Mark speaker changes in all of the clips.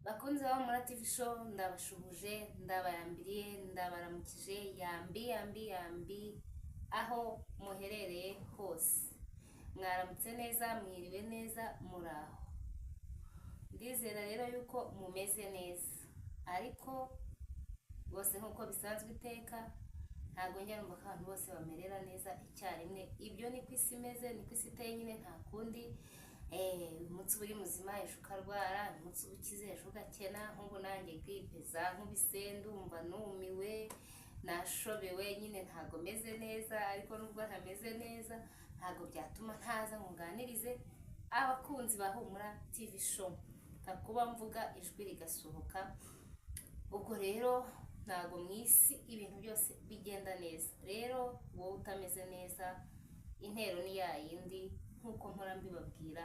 Speaker 1: Bakunzi baba muri TV show ndabashuhuje ndabayambiriye ndabaramukije yambi aho muherereye hose mwaramutse neza mwiriwe neza muraho ndizera rero yuko mumeze neza ariko bose nkuko bisanzwe iteka ntago njya numva abantu bose bamerera neza icyarimwe ibyo ni kwisi imeze ni kwisi iteye nyine nta kundi umunsi uri muzima ejo ukarwara umunsi ukize ejo ugakena nk'ubu nanjye gripe za nkubise ndumva numiwe nashobewe nyine ntago meze neza ariko nubwo ntameze neza ntago byatuma ntaza nkuganirize abakunzi ba Humura TV show takuba mvuga ijwi rigasohoka ubwo rero ntago mwisi ibintu byose bigenda neza rero wowe utameze neza intero ni yayindi nkuko mpora mbibabwira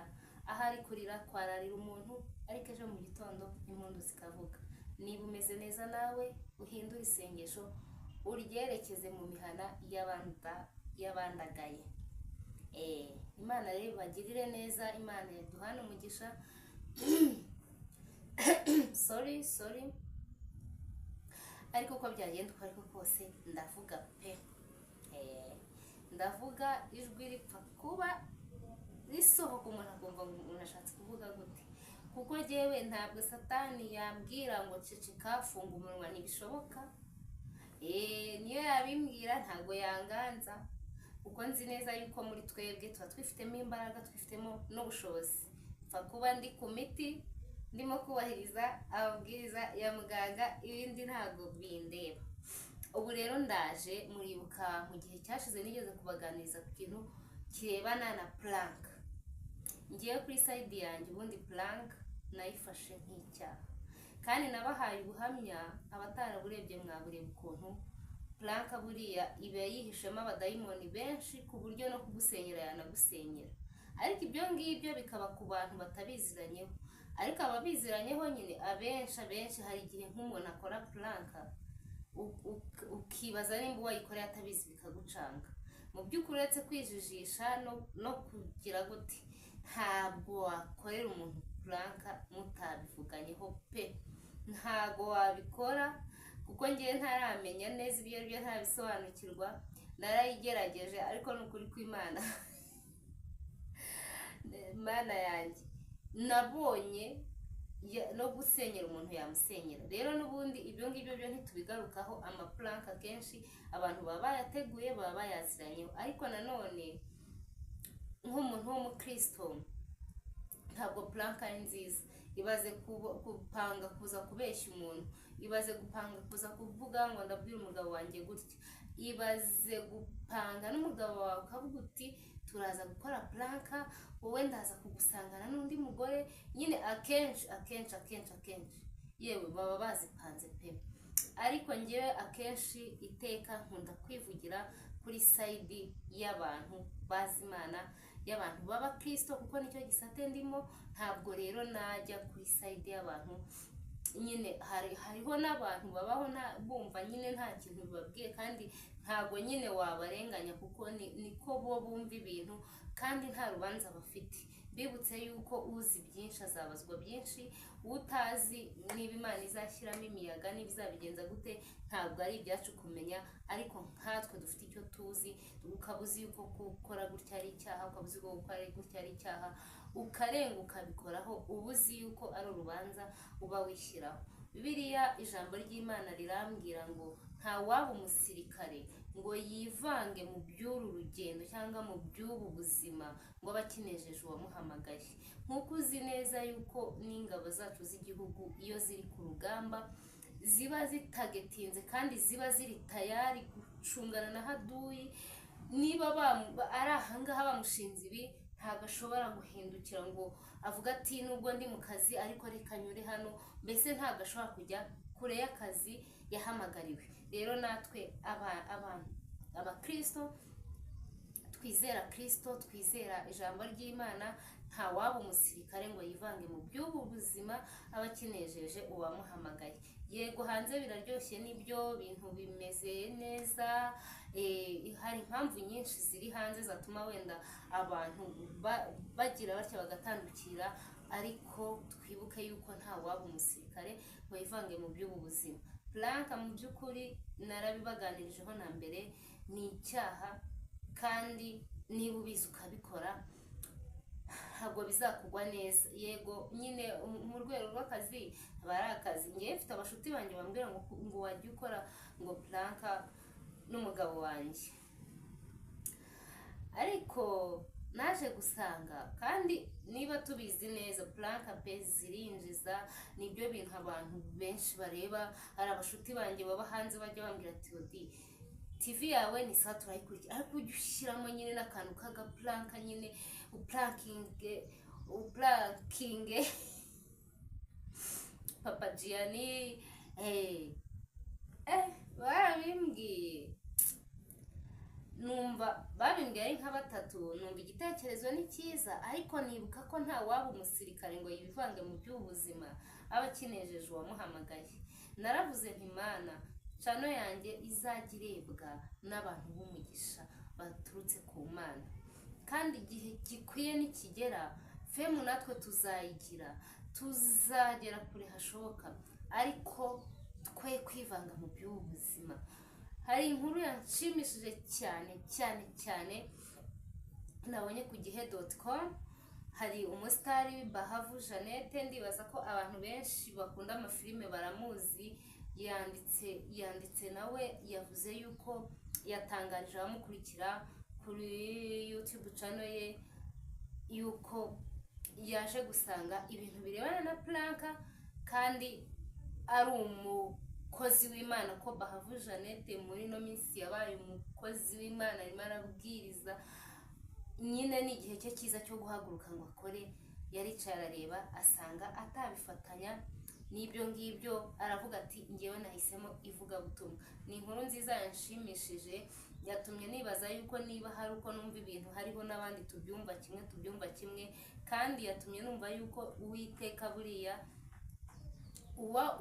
Speaker 1: ahari kurira kwararira umuntu ariko ejo mu gitondo impundu zikavuga niba umeze neza nawe uhindura isengesho uryerekeze mu mihana y'abandagaye Imana rero bagirire neza Imana yaduhana umugisha sorry ariko uko byagenda uko ariko kose ndavuga pe ndavuga ijwi ripfa kuba risohoka umuntu akumva umuntu ashatse kuvuga gute kuko jewe ntabwo satani yambwira ngo ceceka funga umunwa ntibishoboka niyo yabimbwira ntabwo yanganza kuko nzi neza yuko muri twebwe tuba twifitemo imbaraga twifitemo n'ubushobozi pfa kuba ndi ku miti ndimo kubahiriza amabwiriza ya muganga ibindi ntabwo bindeba ubu rero ndaje muribuka mu gihe cyashize nigeze kubaganiriza ku kintu kirebana na plank ngiye kuri side yanjye ubundi plank nayifashe nk'icyaha kandi nabahaye ubuhamya abataraburebye mwabureba ukuntu plank buriya iba yihishemo abadayimoni benshi ku buryo no kugusenyera yanagusenyera ariko ibyo ngibyo bikaba ku bantu batabiziranyeho ariko ababiziranyeho nyine abenshi hari igihe nk'umuntu akora plank ukibaza nimba uwayikoreye atabizi bikagucanga mu by'ukuri uretse kwijijisha no kugira gute ntabwo wakorera umuntu plank mutabivuganyeho pe ntabwo wabikora kuko ngiye ntaramenya neza ibyo aribyo ntabisobanukirwa narayigerageje ariko n'ukuri kw'Imana Mana yanjye nabonye no gusenyera umuntu yamusenyera rero n'ubundi ibyo ngibyo byo ntitubigarukaho amaplank kenshi abantu baba bayateguye baba bayaziranyeho ariko nanone nk'umuntu w'umukristo ntabwo plank ari nziza ibaze gupanga kuza kubeshya umuntu ibaze gupanga kuza kuvuga ngo ndabwira umugabo wanjye gutya ibaze gupanga n'umugabo wawe ukavuga uti turaza gukora plank wowe ndaza kugusangana n'undi mugore nyine akenshi yewe baba bazipanze pe ariko ngewe akenshi iteka nkunda kwivugira kuri side y'abantu bazimana y'abantu baba Kristo kuko nicyo gisate ndimo ntabwo rero najya kuri side y'abantu nyine hariho n'abantu babaho bumva nyine nta kintu bibabwiye kandi ntabwo nyine wabarenganya kuko niko bo bumva ibintu kandi nta rubanza bafite bibutse yuko uzi byinshi azabazwa byinshi utazi niba Imana izashyiramo imiyaga n'ibizabigenza gute ntabwo ari ibyacu kumenya ariko nkatwe dufite icyo tuzi ukabuzi yuko gukora gutya ari icyaha ukabuzi yuko gukora gutya ari icyaha ukarenga ukabikoraho ubuzi yuko ari urubanza uba wishyiraho Bibiliya ijambo ry'Imana rirambwira ngo nta waba umusirikare ngo yivange mu by'uru rugendo cyangwa mu by'ubu buzima ngo abakinejeje uwamuhamagaye nk'uko uzi neza yuko n'ingabo zacu z'igihugu iyo ziri ku rugamba ziba zitagetinze kandi ziba ziri tayari gucungana na haduyi niba ari ahangaha bamushinze ibi ntabwo ashobora guhindukira ngo avuga ati nubwo ndi mu kazi ariko reka nyure hano mbese ntabwo ashobora kujya kure y'akazi yahamagariwe rero natwe abakristo twizera Kristo twizera ijambo ry'Imana nta waba umusirikare ngo yivange mu by'ubu buzima abakinejeje uwamuhamagaye yego hanze biraryoshye nibyo bintu bimeze neza hari impamvu nyinshi ziri hanze zatuma wenda abantu bagira batya bagatandukira ariko twibuke yuko nta waba umusirikare ngo yivange mu by'ubu buzima. Planka mu by'ukuri narabibaganirijeho na mbere, ni icyaha, kandi niba ubizi ukabikora ntabwo bizakugwa neza. Yego nyine mu rwego rw'akazi aba ari akazi. Ngewe mfite abashuti banjye bambwira ngo wajya ukora ngo planka n'umugabo wanjye, ariko naje gusanga kandi niba tubizi neza planka pe zirinjiza, nibyo bintu abantu benshi bareba. Hari abashuti banjye baba hanze bajya bambwira ati odi TV yawe ni saa turayikurikira, ariko ujya ushyiramo nyine n'akantu k'agaplanka nyine uplankinge Papa Gianni barabimbwiye, numva babimbwiye ari nka batatu, numva igitekerezo ni cyiza, ariko nibuka ko nta waba umusirikare ngo yivange mu by'ubuzima aba akinejeje uwamuhamagaye. Naravuze nti Mana, chano yanjye izajya irebwa n'abantu b'umugisha baturutse ku Mana, kandi igihe gikwiye nikigera femu natwe tuzayigira, tuzagera kure hashoboka, ariko twe kwivanga mu by'ubuzima. Hari inkuru yanshimishije cyane cyane cyane nabonye ku gihe.com. hari umusitari Bahavu Jeannette, ndibaza ko abantu benshi bakunda amafilime baramuzi. yanditse nawe yavuze yuko yatangarije abamukurikira kuri YouTube channel ye yuko yaje gusanga ibintu birebana na planka, kandi ari umukozi w'Imana, ko Bahavu Jeannette muri no minsi yabaye umukozi w'Imana, arimo arabwiriza. Nyine ni igihe cye cyiza cyo guhaguruka ngo akore, yaricaye arareba asanga atabifatanya n'ibyo ngibyo, aravuga ati ngewe nahisemo ivugabutumwa. Ni inkuru nziza yanshimishije, yatumye nibaza yuko niba hari uko numva ibintu hariho n'abandi tubyumva kimwe, kandi yatumye numva yuko Uwiteka buriya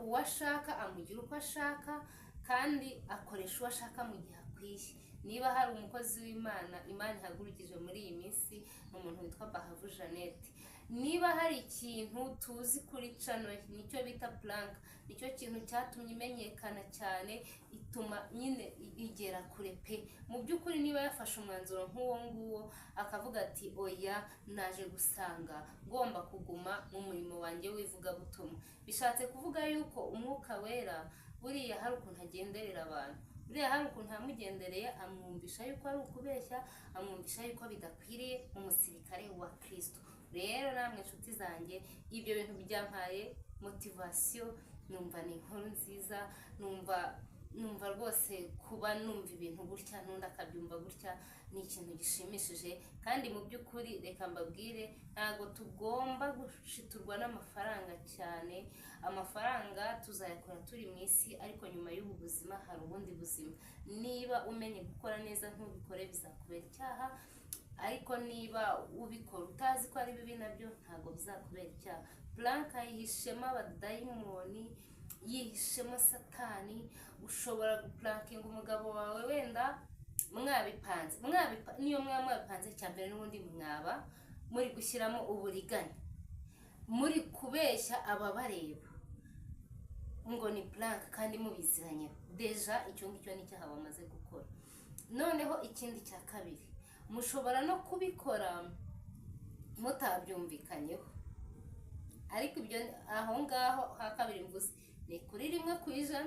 Speaker 1: uwashaka amugira uko ashaka, kandi akoresha uwo ashaka mu gihe akwiye. Niba hari umukozi w'Imana Imana ihagurukije muri iyi minsi ni umuntu witwa Bahavu Jeannette. Niba hari ikintu tuzi kuri channel nicyo bita planka, nicyo kintu cyatumye imenyekana cyane, ituma nyine igera kure pe. Mu by'ukuri niba yafashe umwanzuro nk'uwo nguwo akavuga ati oya, naje gusanga ngomba kuguma mu murimo wanjye w'ivugabutumwa, bishatse kuvuga yuko umwuka wera buriya hari ukuntu agenderera abantu, buriya hari ukuntu amugendereye amwumvisha yuko ari ukubeshya, amwumvisha yuko bidakwiriye umusirikare wa Kristo. Rero namwe inshuti zanjye, ibyo bintu byampaye motivation, numva ni inkuru nziza, numva rwose kuba numva ibintu gutya n'undi akabyumva gutya ni ikintu gishimishije. Kandi mu by'ukuri reka mbabwire, ntago tugomba gushiturwa n'amafaranga cyane. Amafaranga tuzayakora turi mu isi, ariko nyuma y'ubu buzima hari ubundi buzima. Niba umenye gukora neza ntubikore bizakubera icyaha, ariko niba ubikora utazi ko ari bibi nabyo ntago bizakubera icyaha. Planka yihishemo abadayimoni, yihishemo satani. Ushobora guplankinga umugabo wawe wenda mwabipanze, niyo mwabipanze cyambere n'ubundi mwaba muri gushyiramo uburiganya, muri kubeshya ababareba ngo ni planka kandi mubiziranye. Deja icyo ngicyo ni cyaha bamaze gukora. Noneho ikindi cya kabiri, mushobora no kubikora mutabyumvikanyeho, ariko ibyo aho ngaho ha kabiri mvuze ni kuri 1%,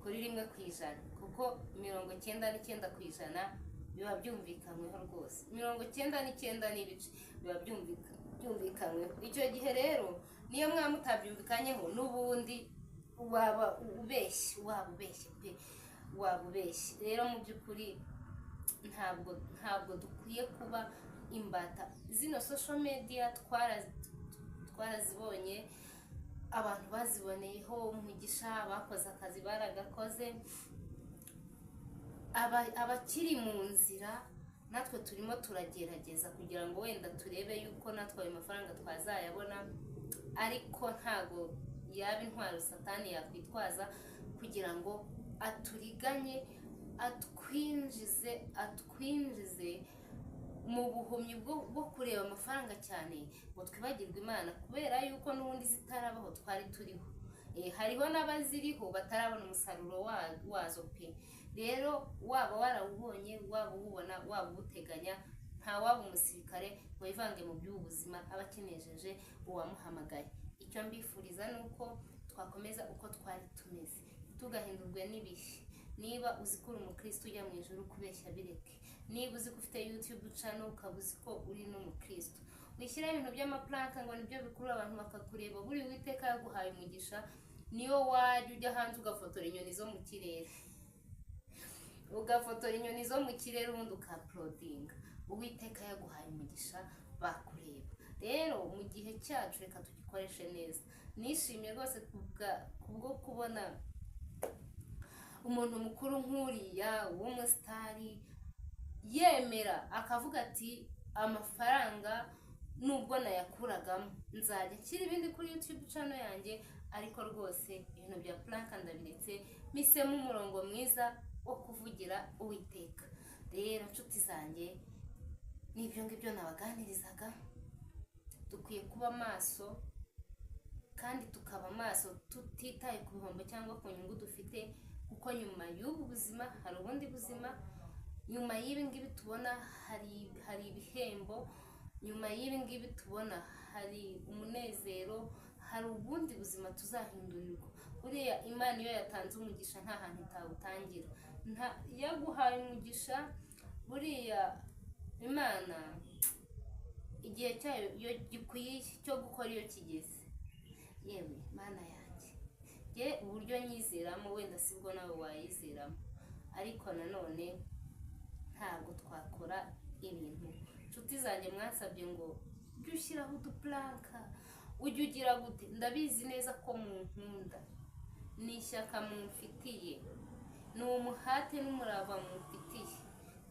Speaker 1: kuri 1%, kuko 99% biba byumvikanyweho rwose. 99 n'ibice biba byumvikanyweho. Icyo gihe rero niyo mutabyumvikanyeho n'ubundi waba ubeshye pe, waba ubeshye. Rero mu by'ukuri ntabwo dukwiye kuba imbata zino social media. Twarazibonye, abantu baziboneyeho umugisha, bakoze akazi baragakoze. Abakiri mu nzira natwe turimo turagerageza kugira ngo wenda turebe yuko natwe ayo mafaranga twazayabona, ariko ntago yaba intwaro satani yakwitwaza kugira ngo aturiganye, atwinjize mu buhumyi bwo kureba amafaranga cyane ngo twibagirwe Imana, kubera yuko n'ubundi zitarabaho twari turiho. Hariho n'abaziriho batarabona umusaruro wazo pe. Rero waba warawubonye, waba uwubona, waba uwuteganya, nta waba umusirikare ngo yivange mu by'ubuzima aba akenejeje uwamuhamagaye. Icyo mbifuriza ni uko twakomeza uko twari tumeze, tugahindurwe n'ibihe. Niba uzi ko uri umukristo ujya mu ijuru, kubeshya bireke. Niba uzi ko ufite YouTube channel ukaba uzi ko uri n'umukristo, wishyiraho ibintu by'amaplanka ngo nibyo bikurura abantu bakakureba. Buri Uwiteka yaguhaye umugisha, niyo wajya ujya hanze ugafotora inyoni zo mu kirere, ugafotora inyoni zo mu kirere ubundi ukaplodinga. Uwiteka yaguhaye umugisha bakureba. Rero mu gihe cyacu reka tugikoreshe neza. Nishimye rwose kubwo kubona umuntu mukuru nk'uriya w'umusitari yemera akavuga ati amafaranga nubwo nayakuragamo nzajya nshyira ibindi kuri YouTube channel yanjye, ariko rwose ibintu bya planka ndabiretse, misemo umurongo mwiza wo kuvugira Uwiteka. Rero nshuti zanjye, n'ibyo ngibyo nabaganirizaga. Dukwiye kuba maso, kandi tukaba maso tutitaye ku bihombo cyangwa ku nyungu dufite, kuko nyuma y'ubu buzima hari ubundi buzima. Nyuma y'ibi ngibi tubona hari ibihembo, nyuma y'ibi ngibi tubona hari umunezero, hari ubundi buzima tuzahindurirwa. Buriya Imana iyo yatanze umugisha nta hantu itawutangira. Yaguhaye umugisha, buriya Imana igihe cyayo iyo gikwiye cyo gukora iyo kigeze. Yewe Mana yanjye, ye uburyo nyizeramo wenda sibwo nawe wayizeramo, ariko nanone ntabwo twakora ibintu. Nshuti zanjye mwansabye ngo ujye ushyiraho uduplanka, ujye ugira gute. Ndabizi neza ko munkunda, ni ishyaka mumfitiye, ni umuhate n'umurava mumfitiye,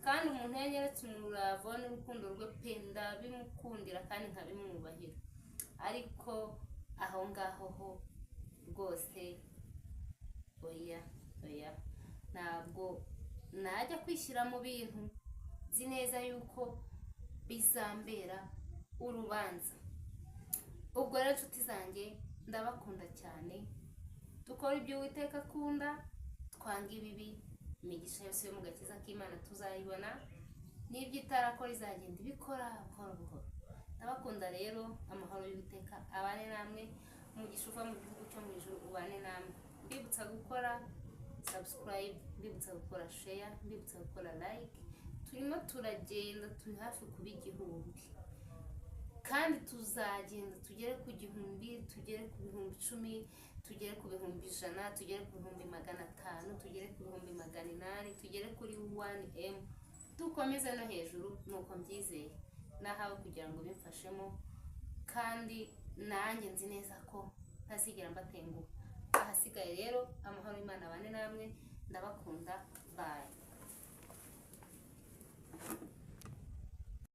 Speaker 1: kandi umuntu yanyeretse umurava n'urukundo rwe pe, ndabimukundira kandi nkabimwubahira. Ariko aho ngaho ho rwose oya, ntabwo najya kwishyira mu bintu nzi neza yuko bizambera urubanza. Ubwo rero nshuti zanjye, ndabakunda cyane. Dukora ibyo Uwiteka akunda, twanga ibibi. Imigisha yose yo mu gakiza k'Imana tuzayibona, n'ibyo itarakora izagenda ibikora buhoro buhoro. Ndabakunda rero, amahoro y'Uwiteka abane namwe, umugisha uva mu gihugu cyo mu ijuru ubane namwe. Mbibutsa gukora subscribe, mbibutsa gukora share, mbibutsa gukora like. Turimo turagenda, turi hafi kuba 1000, kandi tuzagenda tugere ku 1000, tugere ku 10,000, tugere ku 100,000, tugere ku 500,000, tugere ku 800,000, tugere kuri 1M. Dukomeze no hejuru, nuko mbyizeye. Nahawe kugira ngo bimfashemo, kandi nanjye nzi neza ko ntazigera mbatenguha. Ahasigaye rero, amahoro y'Imana abane namwe. Ndabakunda. Bye.